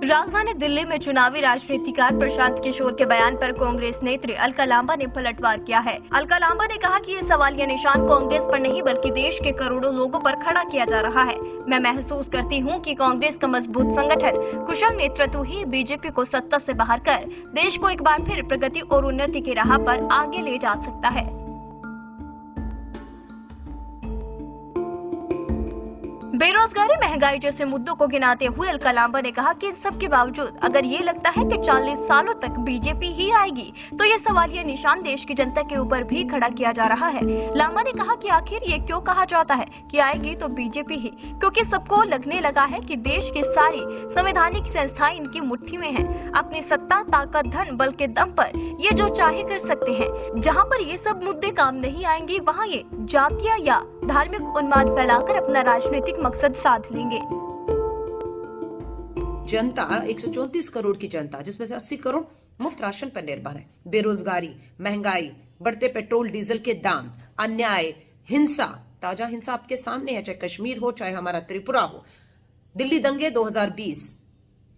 राजधानी दिल्ली में चुनावी राजनीतिकार प्रशांत किशोर के बयान पर कांग्रेस नेत्री अलका लांबा ने पलटवार किया है। अलका लांबा ने कहा कि ये सवालिया निशान कांग्रेस पर नहीं बल्कि देश के करोड़ों लोगों पर खड़ा किया जा रहा है। मैं महसूस करती हूँ कि कांग्रेस का मजबूत संगठन, कुशल नेतृत्व ही बीजेपी को सत्ता से बाहर कर देश को एक बार फिर प्रगति और उन्नति की राह पर आगे ले जा सकता है। बेरोजगारी, महंगाई जैसे मुद्दों को गिनाते हुए अलका लांबा ने कहा कि इन सब के बावजूद अगर ये लगता है कि 40 सालों तक बीजेपी ही आएगी तो ये सवालिया निशान देश की जनता के ऊपर भी खड़ा किया जा रहा है। लांबा ने कहा कि आखिर ये क्यों कहा जाता है कि आएगी तो बीजेपी ही, क्योंकि सबको लगने लगा है कि देश की सारी संवैधानिक संस्थाएं इनकी मुट्ठी में है। अपनी सत्ता, ताकत, धन, बल के दम पर ये जो चाहे कर सकते हैं। जहाँ पर ये सब मुद्दे काम नहीं आएंगे वहाँ ये जातीय या धार्मिक उन्माद फैलाकर अपना राजनीतिक मकसद साध लेंगे। जनता 134 करोड़ की जनता, जिसमें से 80 करोड़ मुफ्त राशन पर निर्भर है। बेरोजगारी, महंगाई, बढ़ते पेट्रोल डीजल के दाम, अन्याय, हिंसा, ताजा हिंसा आपके सामने है, चाहे कश्मीर हो चाहे हमारा त्रिपुरा हो, दिल्ली दंगे 2020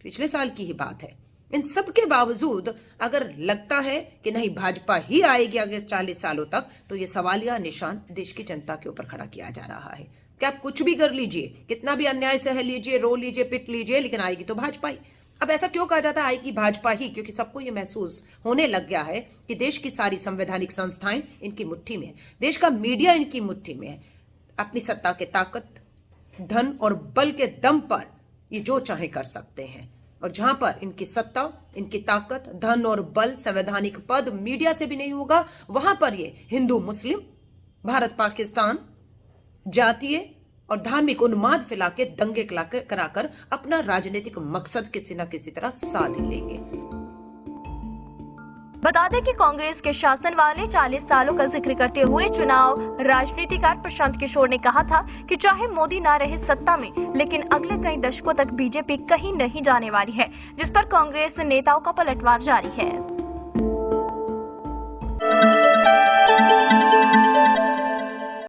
पिछले साल की ही बात है। इन सब के बावजूद अगर लगता है कि नहीं भाजपा ही आएगी आगे 40 सालों तक, तो ये सवालिया निशान देश की जनता के ऊपर खड़ा किया जा रहा है कि आप कुछ भी कर लीजिए, कितना भी अन्याय सह लीजिए, रो लीजिए, पिट लीजिए, लेकिन आएगी तो भाजपा ही। अब ऐसा क्यों कहा जाता है आएगी भाजपा ही? क्योंकि सबको ये महसूस होने लग गया है कि देश की सारी संवैधानिक संस्थाएं इनकी मुट्ठी में है, देश का मीडिया इनकी मुट्ठी में है। अपनी सत्ता के ताकत, धन और बल के दम पर ये जो चाहे कर सकते हैं, और जहां पर इनकी सत्ता, इनकी ताकत, धन और बल, संवैधानिक पद मीडिया से भी नहीं होगा, वहां पर ये हिंदू मुस्लिम, भारत पाकिस्तान, जातीय और धार्मिक उन्माद फैला के दंगे कराकर अपना राजनीतिक मकसद किसी न किसी तरह साध लेंगे। बता दें कि कांग्रेस के शासन वाले 40 सालों का जिक्र करते हुए चुनाव राजनीतिकार प्रशांत किशोर ने कहा था कि चाहे मोदी ना रहे सत्ता में, लेकिन अगले कई दशकों तक बीजेपी कहीं नहीं जाने वाली है, जिस पर कांग्रेस नेताओं का पलटवार जारी है।